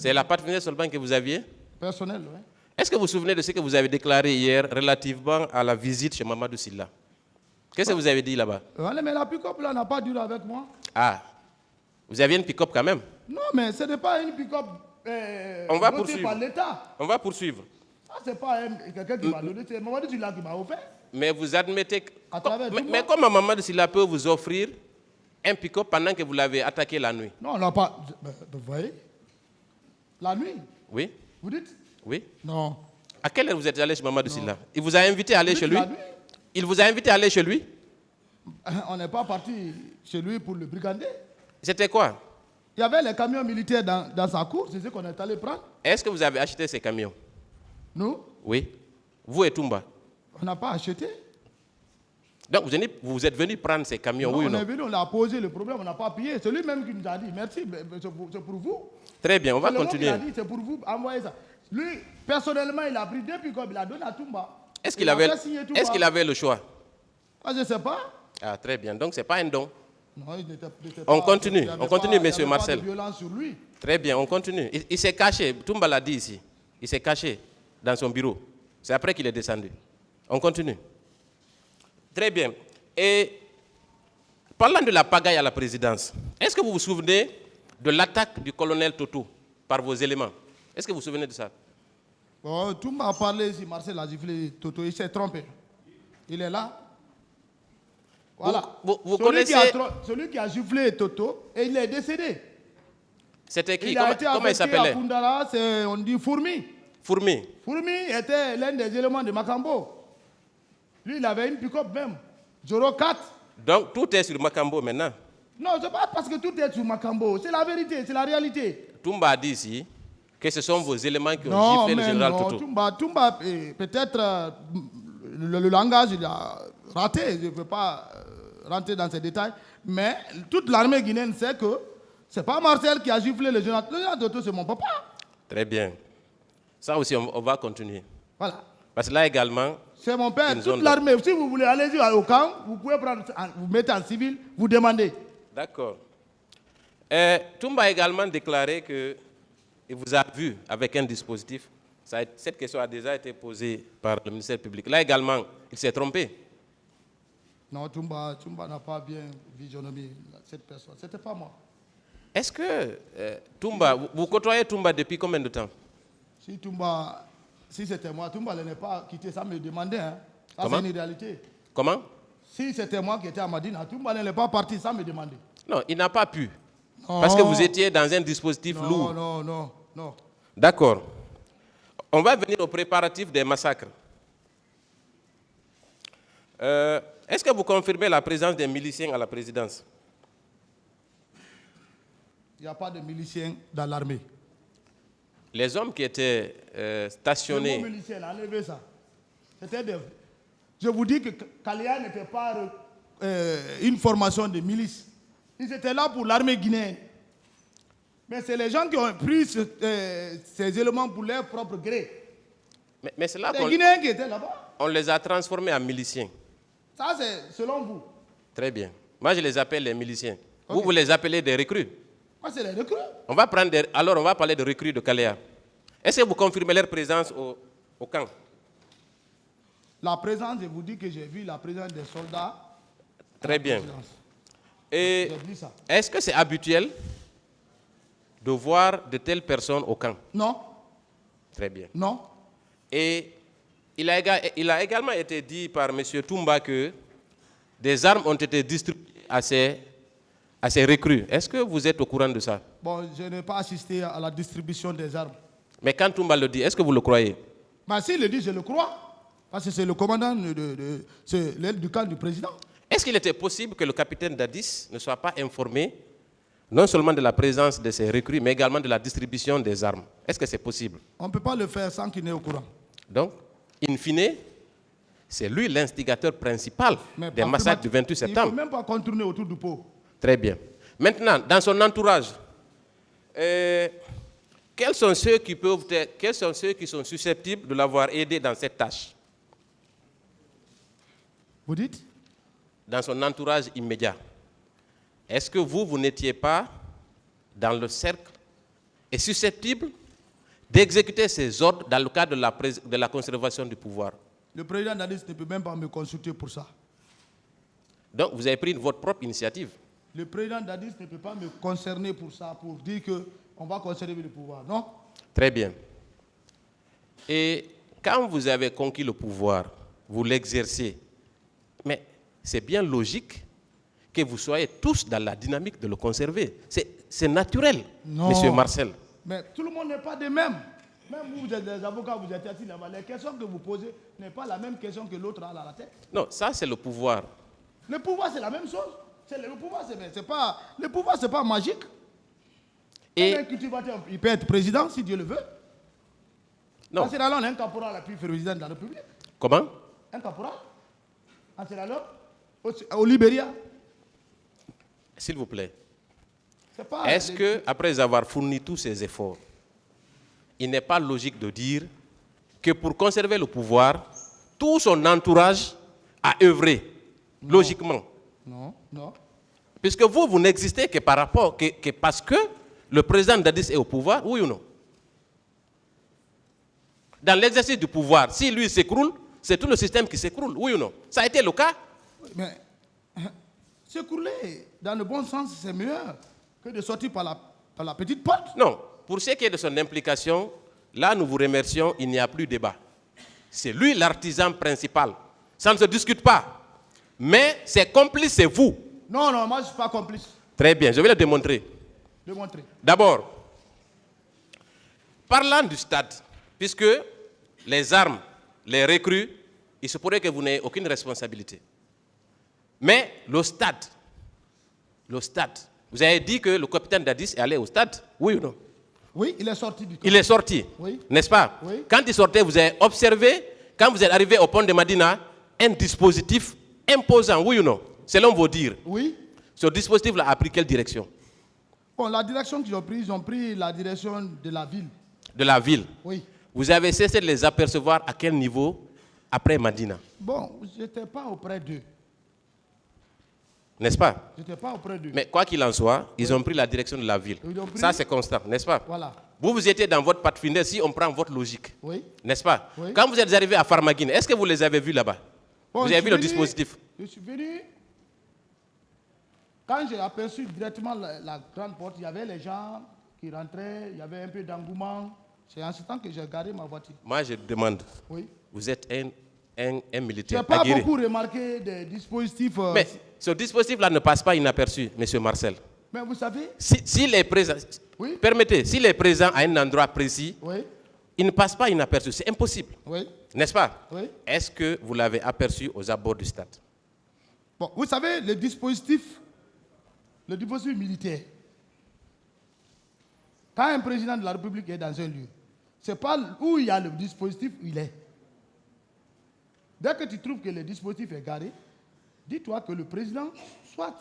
C'est la partenaire seulement que vous aviez? Personnel, oui. Est-ce que vous vous souvenez de ce que vous avez déclaré hier relativement à la visite chez Mamadou Sylla? Qu'est-ce que vous avez dit là-bas? Mais la pick-up là n'a pas duré avec moi. Ah, vous aviez une pick-up quand même? Non, mais ce n'est pas une pick-up On va votée poursuivre. par l'État. On va poursuivre. Ça, c'est pas quelqu'un qui m'a donné, c'est Mamadou Sylla qui m'a offert. Mais vous admettez que... À travers Mais comment Mamadou Sylla peut vous offrir un pick-up pendant que vous l'avez attaqué la nuit? Non, on n'a pas... Vous voyez? La nuit? Oui? Vous dites? Oui? Non. À quelle heure vous êtes allé chez Mamadou Sylla? Il vous a invité à aller chez lui? La nuit? Il vous a invité à aller chez lui? On n'est pas parti chez lui pour le brigander. C'était quoi? Il y avait les camions militaires dans sa cour, c'est ce qu'on est allé prendre. Est-ce que vous avez acheté ces camions? Nous? Oui. Vous et Toumba? On n'a pas acheté. Donc vous êtes venu prendre ces camions, Non, oui ou on non? est venu, on a posé le problème, on n'a pas payé. C'est lui-même qui nous a dit merci, c'est pour vous. Très bien, on va C'est le mot continuer. qu'il a dit, c'est pour vous, envoyez ça. Lui, personnellement, il a pris 2 pick-up, il a donné à Toumba. Est-ce qu'il avait le choix? Ah, je ne sais pas. Ah, très bien. Donc, ce n'est pas un don. Non, il n'était On pas- continue, il y avait on continue, pas- monsieur il y avait Marcel. Pas de violence sur lui. Très bien, on continue. Il s'est caché, Toumba l'a dit ici. Il s'est caché dans son bureau. C'est après qu'il est descendu. On continue. Très bien. Et parlant de la pagaille à la présidence, est-ce que vous vous souvenez de l'attaque du colonel Toto par vos éléments? Est-ce que vous vous souvenez de ça? Bon, Toumba a parlé, si Marcel a giflé Toto, il s'est trompé. Il est là. Voilà. Vous Celui connaissez... celui qui a giflé Toto, et il est décédé. C'était qui? Il a été Comment il affecté s'appelait? à Koundara, on dit Fourmi. Fourmi. Fourmi était l'un des éléments de Makambo. Lui, il avait une pick-up même. Joro 4. Donc, tout est sur Makambo maintenant. Non, c'est pas parce que tout est sur Makambo. C'est la vérité, c'est la réalité. Toumba a dit ici que ce sont vos éléments qui ont giflé le général Toto. Toumba, peut-être le langage, il a raté. Je ne veux pas rentrer dans ces détails. Mais toute l'armée guinéenne sait que ce n'est pas Marcel qui a giflé le général. Le général Toto, c'est mon papa. Très bien. Ça aussi, on va continuer. Voilà. Parce que là également... C'est mon père, une toute zone l'armée. Si vous voulez aller au camp, vous pouvez prendre, vous mettez en civil, vous demandez. D'accord. Toumba a également déclaré qu'il vous a vu avec un dispositif. Cette question a déjà été posée par le ministère public. Là également, il s'est trompé. Non, Toumba n'a pas bien visionné cette personne. Ce n'était pas moi. Est-ce que Toumba, vous côtoyez Toumba depuis combien de temps? Si c'était moi, Toumba ne l'ait pas quitté, ça me demandait. Hein. Ça, Comment? c'est une réalité. Comment? Si c'était moi qui étais à Madina, Toumba ne l'est pas parti, ça me demandait. Non, il n'a pas pu. Non. Parce que vous étiez dans un dispositif lourd. Non. D'accord. On va venir aux préparatifs des massacres. Est-ce que vous confirmez la présence des miliciens à la présidence? Il n'y a pas de miliciens dans l'armée. Les hommes qui étaient stationnés... Le mot milicien, enlevez ça. Je vous dis que Kalia n'était pas une formation de milice. Ils étaient là pour l'armée guinéenne. Mais c'est les gens qui ont pris ces éléments pour leur propre gré. Mais c'est là Les Guinéens qui étaient là-bas. on les a transformés en miliciens. Ça, c'est selon vous. Très bien. Moi, je les appelle les miliciens. Okay. Vous les appelez des recrues. Moi, c'est les recrues. Alors, on va parler de recrues de Kaléa. Est-ce que vous confirmez leur présence au camp? La présence, je vous dis que j'ai vu la présence des soldats. Très bien. Et J'ai dit ça. est-ce que c'est habituel de voir de telles personnes au camp? Non. Très bien. Non. Et il a également été dit par M. Toumba que des armes ont été distribuées à ces recrues. Est-ce que vous êtes au courant de ça? Bon, je n'ai pas assisté à la distribution des armes. Mais quand Toumba le dit, est-ce que vous le croyez? Mais s'il le dit, je le crois. Parce que c'est le commandant c'est l'aile du camp du président. Est-ce qu'il était possible que le capitaine Dadis ne soit pas informé non seulement de la présence de ces recrues, mais également de la distribution des armes? Est-ce que c'est possible? On ne peut pas le faire sans qu'il n'est au courant. Donc, in fine, c'est lui l'instigateur principal des massacres du 28 septembre. Il ne faut même pas contourner autour du pot. Très bien. Maintenant, dans son entourage, quels sont ceux qui sont susceptibles de l'avoir aidé dans cette tâche? Vous dites? Dans son entourage immédiat. Est-ce que vous n'étiez pas dans le cercle est susceptible d'exécuter ses ordres dans le cadre de la conservation du pouvoir. Le président Dadis ne peut même pas me consulter pour ça. Donc, vous avez pris votre propre initiative. Le président Dadis ne peut pas me concerner pour ça, pour dire qu'on va conserver le pouvoir, non? Très bien. Et quand vous avez conquis le pouvoir, vous l'exercez. Mais c'est bien logique que vous soyez tous dans la dynamique de le conserver. C'est naturel, Monsieur Marcel. Mais tout le monde n'est pas de même. Même vous êtes des avocats, vous êtes assis là-bas. Les questions que vous posez n'est pas la même question que l'autre a dans la tête. Non, ça c'est le pouvoir. Le pouvoir, c'est la même chose. Le pouvoir, c'est pas magique. Et il peut être président si Dieu le veut. Non. En Sierra Leone, un caporal a pu faire président de la République. Comment? Un caporal. En Sierra Leone, au Libéria. S'il vous plaît. Est-ce que, après avoir fourni tous ces efforts, il n'est pas logique de dire que pour conserver le pouvoir, tout son entourage a œuvré, logiquement? Non, non. Puisque vous n'existez que par rapport, que parce que le président Dadis est au pouvoir, oui ou non? Dans l'exercice du pouvoir, si lui s'écroule, c'est tout le système qui s'écroule, oui ou non? Ça a été le cas? Mais s'écrouler dans le bon sens, c'est mieux que de sortir par la petite porte. Non. Pour ce qui est de son implication, là, nous vous remercions, il n'y a plus de débat. C'est lui l'artisan principal. Ça ne se discute pas. Mais ses complices, c'est vous. Non, non, moi, je ne suis pas complice. Très bien, je vais le démontrer. D'abord, parlant du stade, puisque les armes, les recrues, il se pourrait que vous n'ayez aucune responsabilité. Mais le stade, vous avez dit que le capitaine Dadis est allé au stade, oui ou non? Oui, il est sorti du camp. Il est sorti, oui. N'est-ce pas? Oui. Quand il sortait, vous avez observé, quand vous êtes arrivé au pont de Madina, un dispositif imposant, oui ou non? Selon vos dires. Oui. Ce dispositif-là a pris quelle direction? Bon, la direction qu'ils ont pris la direction de la ville. De la ville? Oui. Vous avez cessé de les apercevoir à quel niveau après Madina? Bon, je n'étais pas auprès d'eux. N'est-ce pas? Je n'étais pas auprès d'eux. Mais quoi qu'il en soit, ils ont pris la direction de la ville. Ça, c'est constant, n'est-ce pas? Voilà. Vous étiez dans votre patte finale, si on prend votre logique. Oui. N'est-ce pas? Oui. Quand vous êtes arrivé à Farmaguine, est-ce que vous les avez vus là-bas? Bon, vous avez vu le dispositif? Je suis venu. Quand j'ai aperçu directement la grande porte, il y avait les gens qui rentraient, il y avait un peu d'engouement. C'est en ce temps que j'ai garé ma voiture. Moi, je demande. Oui. Vous êtes un militaire. Je n'ai pas beaucoup remarqué des dispositifs. Mais ce dispositif-là ne passe pas inaperçu, M. Marcel. Mais vous savez. S'il est présent, oui. Permettez, s'il est présent à un endroit précis, oui. Il ne passe pas inaperçu. C'est impossible. Oui. N'est-ce pas? Oui. Est-ce que vous l'avez aperçu aux abords du stade? Bon, vous savez, le dispositif militaire, quand un président de la République est dans un lieu, ce n'est pas où il y a le dispositif où il est. Dès que tu trouves que le dispositif est garé, dis-toi que le président, soit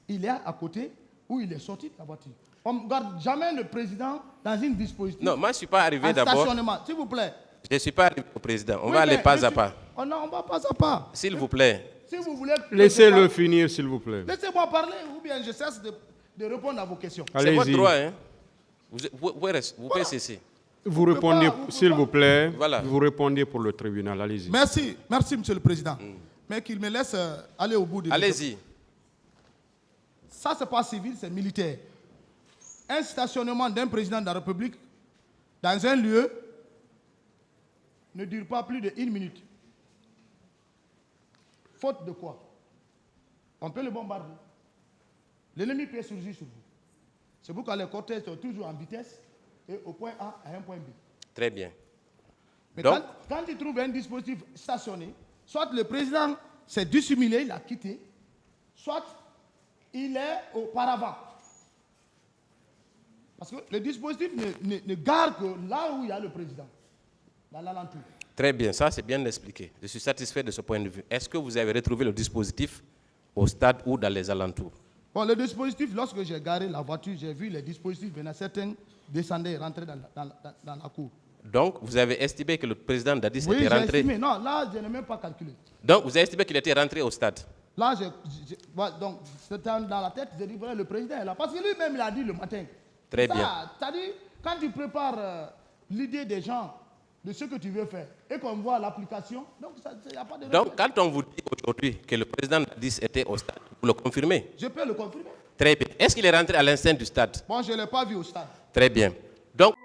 il est à côté ou il est sorti de la voiture. On ne garde jamais le président dans une dispositif. Non, moi je ne suis pas arrivé d'abord. S'il vous plaît. Je ne suis pas arrivé au président. On va aller pas à pas. On va pas à pas. S'il vous plaît. Si vous voulez. Laissez-le finir, s'il vous plaît. Laissez-moi parler ou bien je cesse de répondre à vos questions. C'est votre droit, hein? Vous pouvez cesser. Vous répondez, s'il vous plaît. Voilà. Vous répondez pour le tribunal. Allez-y. Merci, Monsieur le Président. Mais qu'il me laisse aller au bout de Allez-y. Ça, c'est pas civil, c'est militaire. Un stationnement d'un président de la République dans un lieu ne dure pas plus de 1 minute. Faute de quoi? On peut le bombarder. L'ennemi peut surgir sur vous. C'est pourquoi les cortèges sont toujours en vitesse et au point A à un point B. Très bien. Mais donc, quand il trouve un dispositif stationné, soit le président s'est dissimulé, il a quitté, soit il est auparavant. Parce que le dispositif ne garde que là où il y a le président, dans l'alentour. Très bien, ça c'est bien expliqué. Je suis satisfait de ce point de vue. Est-ce que vous avez retrouvé le dispositif au stade ou dans les alentours? Bon, le dispositif, lorsque j'ai garé la voiture, j'ai vu les dispositifs venant, certains descendaient et rentraient dans la cour. Donc, vous avez estimé que le président Dadis était rentré? Oui, j'ai estimé. Non, là, je n'ai même pas calculé. Donc, vous avez estimé qu'il était rentré au stade? Là, donc, c'était dans la tête, j'ai dit, voilà, le président est là. Parce que lui-même, il a dit le matin. Très bien. C'est-à-dire, Quand tu prépares l'idée des gens de ce que tu veux faire et qu'on voit l'application, donc il n'y a pas de... Donc, quand on vous dit aujourd'hui que le président Nadis était au stade, vous le confirmez? Je peux le confirmer. Très bien. Est-ce qu'il est rentré à l'enceinte du stade? Bon, je ne l'ai pas vu au stade. Très bien. Donc...